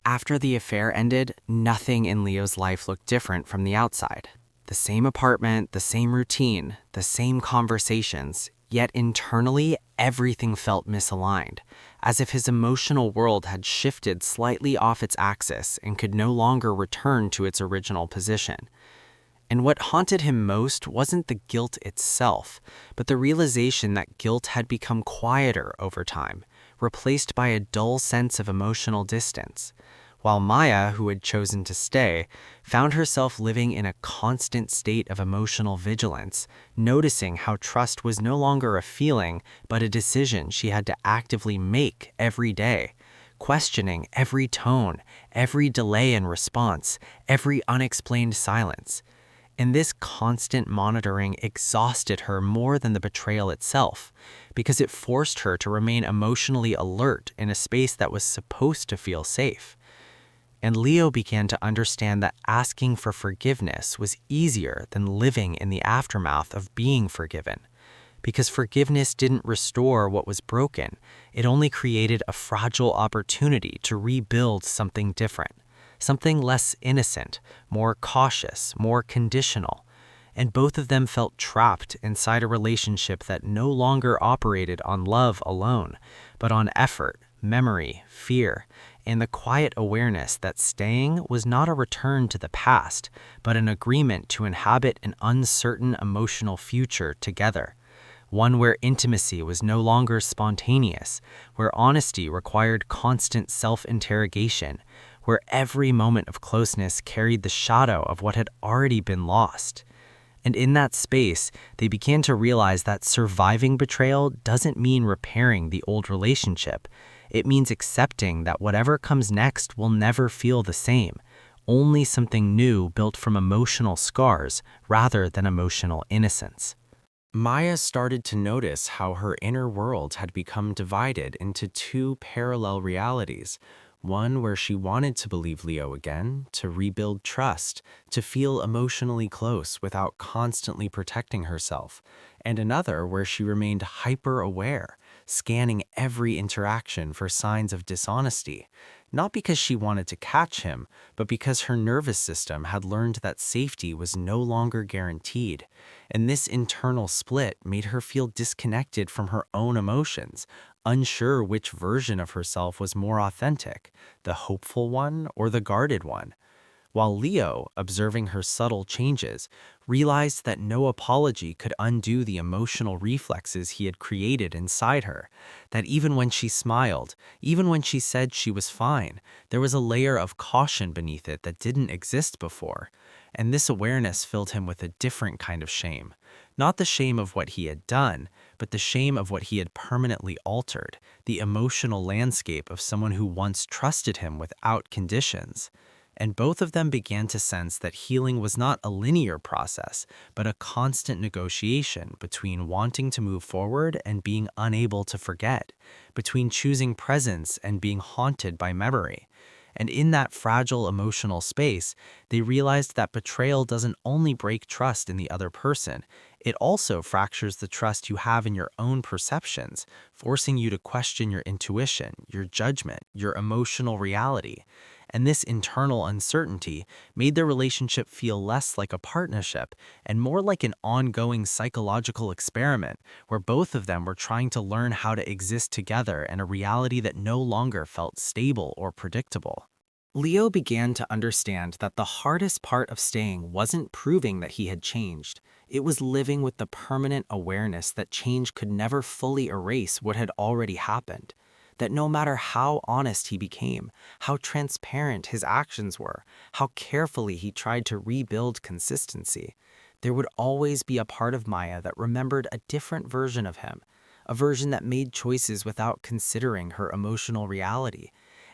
After the affair ended, nothing in Leo's life looked different from the outside. The same apartment, the same routine, the same conversations, yet internally, everything felt misaligned, as if his emotional world had shifted slightly off its axis and could no longer return to its original position. And what haunted him most wasn't the guilt itself, but the realization that guilt had become quieter over time, replaced by a dull sense of emotional distance. While Maya, who had chosen to stay, found herself living in a constant state of emotional vigilance, noticing how trust was no longer a feeling, but a decision she had to actively make every day, questioning every tone, every delay in response, every unexplained silence. And this constant monitoring exhausted her more than the betrayal itself, because it forced her to remain emotionally alert in a space that was supposed to feel safe. And Leo began to understand that asking for forgiveness was easier than living in the aftermath of being forgiven. Because forgiveness didn't restore what was broken, it only created a fragile opportunity to rebuild something different, something less innocent, more cautious, more conditional. And both of them felt trapped inside a relationship that no longer operated on love alone, but on effort, memory, fear, and the quiet awareness that staying was not a return to the past, but an agreement to inhabit an uncertain emotional future together. One where intimacy was no longer spontaneous, where honesty required constant self-interrogation, where every moment of closeness carried the shadow of what had already been lost. And in that space, they began to realize that surviving betrayal doesn't mean repairing the old relationship. It means accepting that whatever comes next will never feel the same, only something new built from emotional scars rather than emotional innocence. Maya started to notice how her inner world had become divided into two parallel realities. One where she wanted to believe Leo again, to rebuild trust, to feel emotionally close without constantly protecting herself, and another where she remained hyper-aware, scanning every interaction for signs of dishonesty, not because she wanted to catch him, but because her nervous system had learned that safety was no longer guaranteed. And this internal split made her feel disconnected from her own emotions, unsure which version of herself was more authentic, the hopeful one or the guarded one. While Leo, observing her subtle changes, realized that no apology could undo the emotional reflexes he had created inside her, that even when she smiled, even when she said she was fine, there was a layer of caution beneath it that didn't exist before. And this awareness filled him with a different kind of shame. Not the shame of what he had done, but the shame of what he had permanently altered, the emotional landscape of someone who once trusted him without conditions. And both of them began to sense that healing was not a linear process, but a constant negotiation between wanting to move forward and being unable to forget, between choosing presence and being haunted by memory. And in that fragile emotional space, they realized that betrayal doesn't only break trust in the other person, it also fractures the trust you have in your own perceptions, forcing you to question your intuition, your judgment, your emotional reality. And this internal uncertainty made their relationship feel less like a partnership and more like an ongoing psychological experiment where both of them were trying to learn how to exist together in a reality that no longer felt stable or predictable. Leo began to understand that the hardest part of staying wasn't proving that he had changed. It was living with the permanent awareness that change could never fully erase what had already happened. That no matter how honest he became, how transparent his actions were, how carefully he tried to rebuild consistency, there would always be a part of Maya that remembered a different version of him, a version that made choices without considering her emotional reality.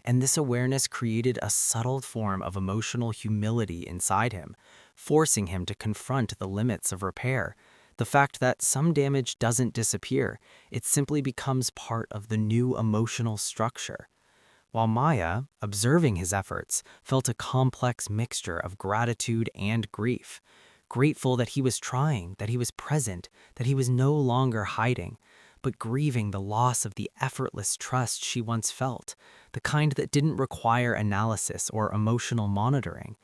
And this awareness created a subtle form of emotional humility inside him, forcing him to confront the limits of repair. The fact that some damage doesn't disappear, it simply becomes part of the new emotional structure. While Maya, observing his efforts, felt a complex mixture of gratitude and grief. Grateful that he was trying, that he was present, that he was no longer hiding, but grieving the loss of the effortless trust she once felt, the kind that didn't require analysis or emotional monitoring.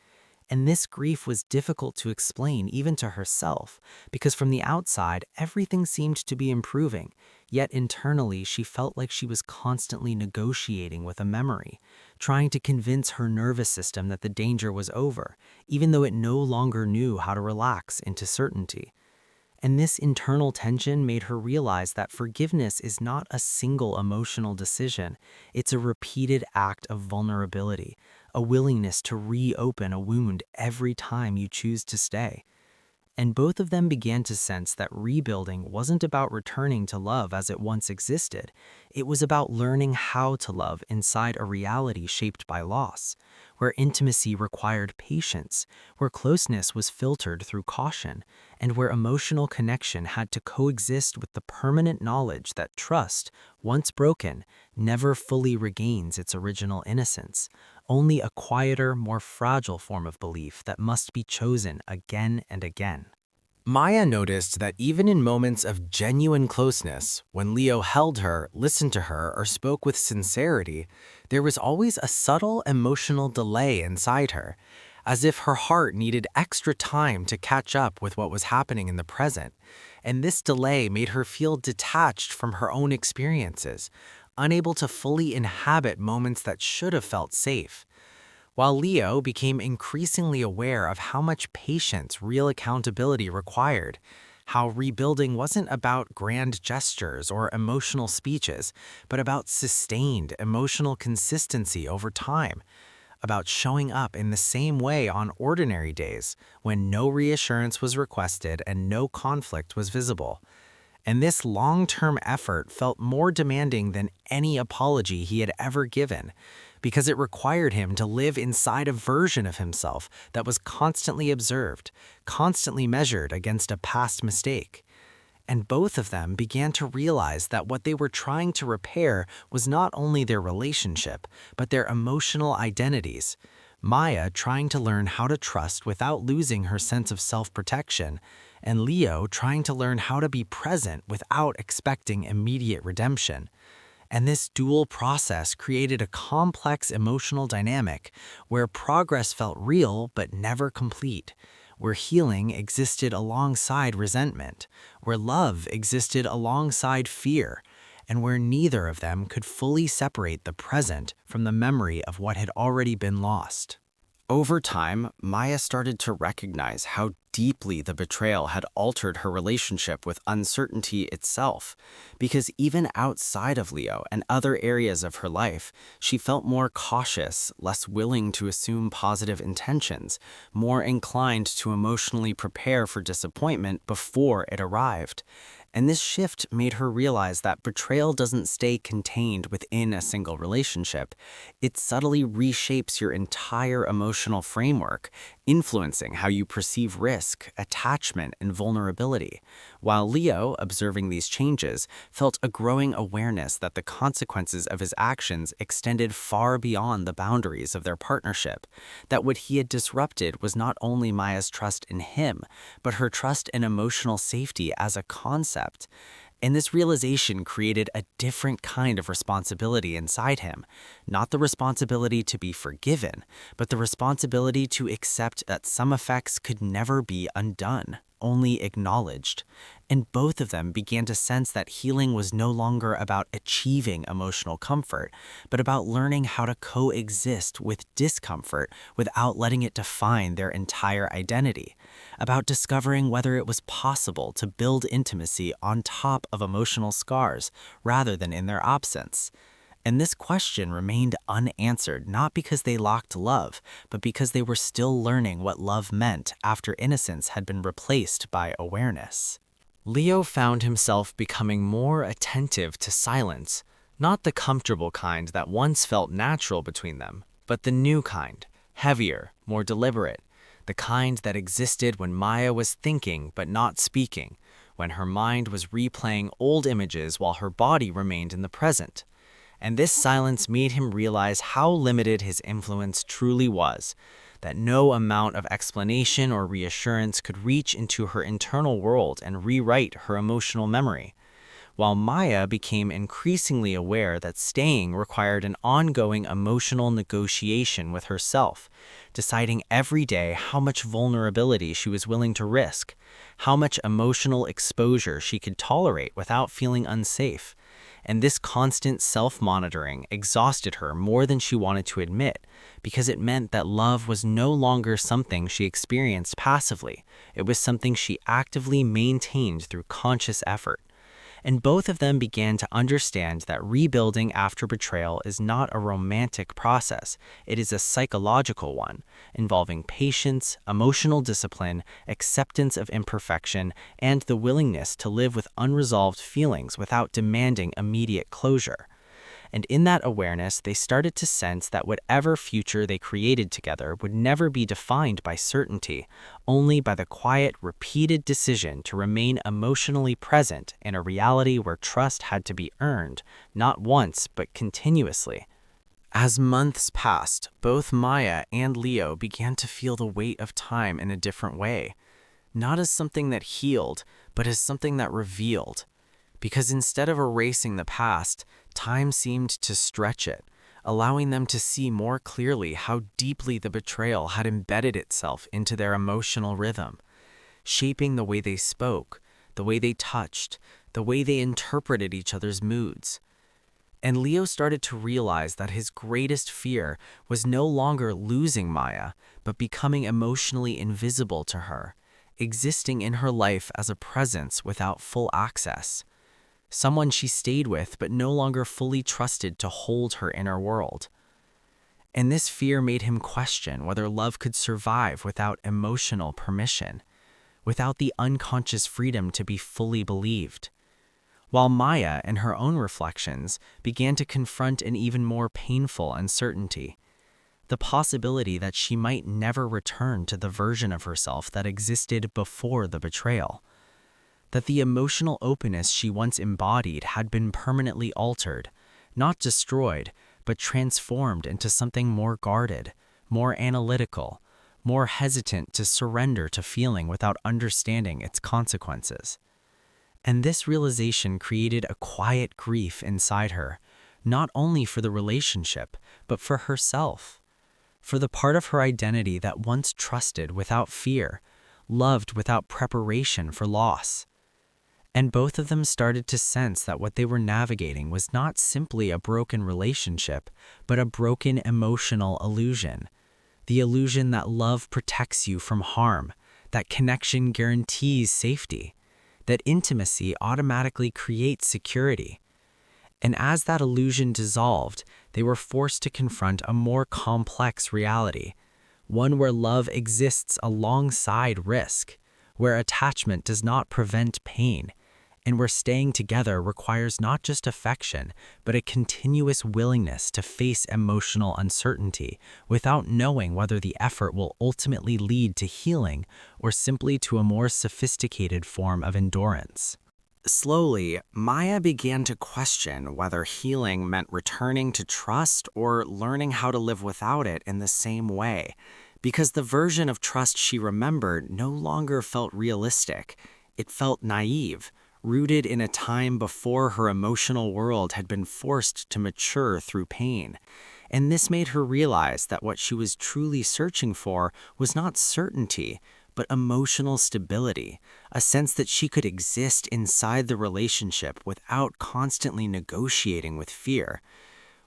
And this grief was difficult to explain even to herself, because from the outside, everything seemed to be improving, yet internally she felt like she was constantly negotiating with a memory, trying to convince her nervous system that the danger was over, even though it no longer knew how to relax into certainty. And this internal tension made her realize that forgiveness is not a single emotional decision. It's a repeated act of vulnerability, a willingness to reopen a wound every time you choose to stay. And both of them began to sense that rebuilding wasn't about returning to love as it once existed. It was about learning how to love inside a reality shaped by loss, where intimacy required patience, where closeness was filtered through caution, and where emotional connection had to coexist with the permanent knowledge that trust, once broken, never fully regains its original innocence, only a quieter, more fragile form of belief that must be chosen again and again. Maya noticed that even in moments of genuine closeness, when Leo held her, listened to her, or spoke with sincerity, there was always a subtle emotional delay inside her, as if her heart needed extra time to catch up with what was happening in the present. And this delay made her feel detached from her own experiences, unable to fully inhabit moments that should have felt safe. While Leo became increasingly aware of how much patience real accountability required, how rebuilding wasn't about grand gestures or emotional speeches, but about sustained emotional consistency over time, about showing up in the same way on ordinary days when no reassurance was requested and no conflict was visible. And this long-term effort felt more demanding than any apology he had ever given, because it required him to live inside a version of himself that was constantly observed, constantly measured against a past mistake. And both of them began to realize that what they were trying to repair was not only their relationship, but their emotional identities. Maya trying to learn how to trust without losing her sense of self-protection, and Leo trying to learn how to be present without expecting immediate redemption. And this dual process created a complex emotional dynamic where progress felt real but never complete, where healing existed alongside resentment, where love existed alongside fear, and where neither of them could fully separate the present from the memory of what had already been lost. Over time, Maya started to recognize how deeply the betrayal had altered her relationship with uncertainty itself, because even outside of Leo and other areas of her life, she felt more cautious, less willing to assume positive intentions, more inclined to emotionally prepare for disappointment before it arrived. And this shift made her realize that betrayal doesn't stay contained within a single relationship. It subtly reshapes your entire emotional framework, influencing how you perceive risk, attachment, and vulnerability. While Leo, observing these changes, felt a growing awareness that the consequences of his actions extended far beyond the boundaries of their partnership, that what he had disrupted was not only Maya's trust in him, but her trust and emotional safety as a concept. And this realization created a different kind of responsibility inside him, not the responsibility to be forgiven, but the responsibility to accept that some effects could never be undone, only acknowledged. And both of them began to sense that healing was no longer about achieving emotional comfort, but about learning how to coexist with discomfort without letting it define their entire identity, about discovering whether it was possible to build intimacy on top of emotional scars rather than in their absence. And this question remained unanswered, not because they lacked love, but because they were still learning what love meant after innocence had been replaced by awareness. Leo found himself becoming more attentive to silence, not the comfortable kind that once felt natural between them, but the new kind, heavier, more deliberate, the kind that existed when Maya was thinking but not speaking, when her mind was replaying old images while her body remained in the present. And this silence made him realize how limited his influence truly was, that no amount of explanation or reassurance could reach into her internal world and rewrite her emotional memory. while Maya became increasingly aware that staying required an ongoing emotional negotiation with herself, deciding every day how much vulnerability she was willing to risk, how much emotional exposure she could tolerate without feeling unsafe. And this constant self-monitoring exhausted her more than she wanted to admit, because it meant that love was no longer something she experienced passively. It was something she actively maintained through conscious effort. And both of them began to understand that rebuilding after betrayal is not a romantic process, it is a psychological one, involving patience, emotional discipline, acceptance of imperfection, and the willingness to live with unresolved feelings without demanding immediate closure. And in that awareness, they started to sense that whatever future they created together would never be defined by certainty, only by the quiet, repeated decision to remain emotionally present in a reality where trust had to be earned, not once, but continuously. As months passed, both Maya and Leo began to feel the weight of time in a different way, not as something that healed, but as something that revealed. Because instead of erasing the past, time seemed to stretch it, allowing them to see more clearly how deeply the betrayal had embedded itself into their emotional rhythm, shaping the way they spoke, the way they touched, the way they interpreted each other's moods. And Leo started to realize that his greatest fear was no longer losing Maya, but becoming emotionally invisible to her, existing in her life as a presence without full access. Someone she stayed with but no longer fully trusted to hold her inner world. And this fear made him question whether love could survive without emotional permission, without the unconscious freedom to be fully believed. While Maya, in her own reflections, began to confront an even more painful uncertainty, the possibility that she might never return to the version of herself that existed before the betrayal. That the emotional openness she once embodied had been permanently altered, not destroyed, but transformed into something more guarded, more analytical, more hesitant to surrender to feeling without understanding its consequences. And this realization created a quiet grief inside her, not only for the relationship, but for herself, for the part of her identity that once trusted without fear, loved without preparation for loss. And both of them started to sense that what they were navigating was not simply a broken relationship, but a broken emotional illusion. The illusion that love protects you from harm, that connection guarantees safety, that intimacy automatically creates security. And as that illusion dissolved, they were forced to confront a more complex reality, one where love exists alongside risk, where attachment does not prevent pain, and where staying together requires not just affection, but a continuous willingness to face emotional uncertainty without knowing whether the effort will ultimately lead to healing or simply to a more sophisticated form of endurance. Slowly, Maya began to question whether healing meant returning to trust or learning how to live without it in the same way, because the version of trust she remembered no longer felt realistic. It felt naive, rooted in a time before her emotional world had been forced to mature through pain. And this made her realize that what she was truly searching for was not certainty, but emotional stability, a sense that she could exist inside the relationship without constantly negotiating with fear.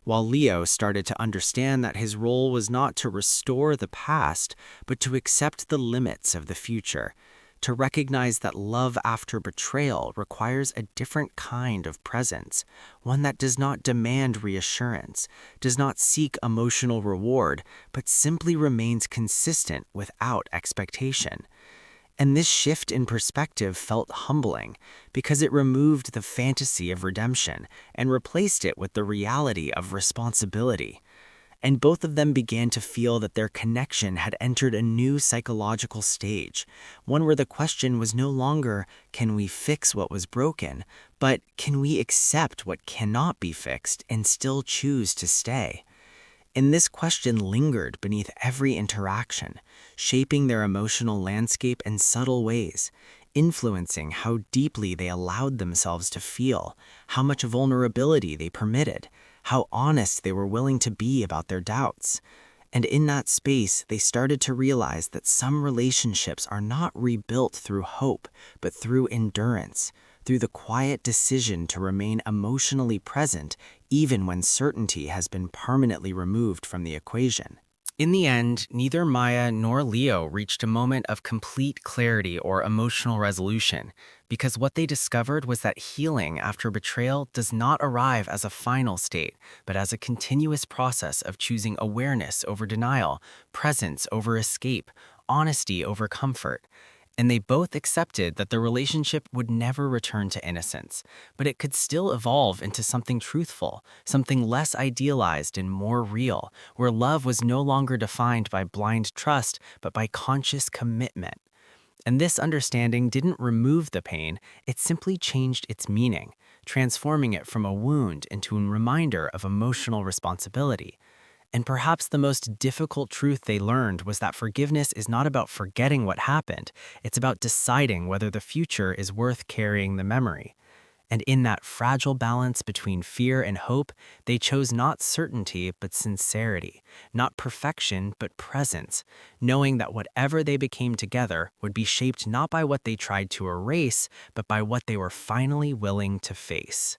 While Leo started to understand that his role was not to restore the past, but to accept the limits of the future, to recognize that love after betrayal requires a different kind of presence, one that does not demand reassurance, does not seek emotional reward, but simply remains consistent without expectation. And this shift in perspective felt humbling because it removed the fantasy of redemption and replaced it with the reality of responsibility. And both of them began to feel that their connection had entered a new psychological stage, one where the question was no longer, can we fix what was broken, but can we accept what cannot be fixed and still choose to stay? And this question lingered beneath every interaction, shaping their emotional landscape in subtle ways. influencing how deeply they allowed themselves to feel, how much vulnerability they permitted, how honest they were willing to be about their doubts. And in that space, they started to realize that some relationships are not rebuilt through hope, but through endurance, through the quiet decision to remain emotionally present even when certainty has been permanently removed from the equation. In the end, neither Maya nor Leo reached a moment of complete clarity or emotional resolution, because what they discovered was that healing after betrayal does not arrive as a final state, but as a continuous process of choosing awareness over denial, presence over escape, honesty over comfort. And they both accepted that the relationship would never return to innocence, but it could still evolve into something truthful, something less idealized and more real, where love was no longer defined by blind trust, but by conscious commitment. And this understanding didn't remove the pain, it simply changed its meaning, transforming it from a wound into a reminder of emotional responsibility. And perhaps the most difficult truth they learned was that forgiveness is not about forgetting what happened, it's about deciding whether the future is worth carrying the memory. And in that fragile balance between fear and hope, they chose not certainty but sincerity, not perfection but presence, knowing that whatever they became together would be shaped not by what they tried to erase, but by what they were finally willing to face.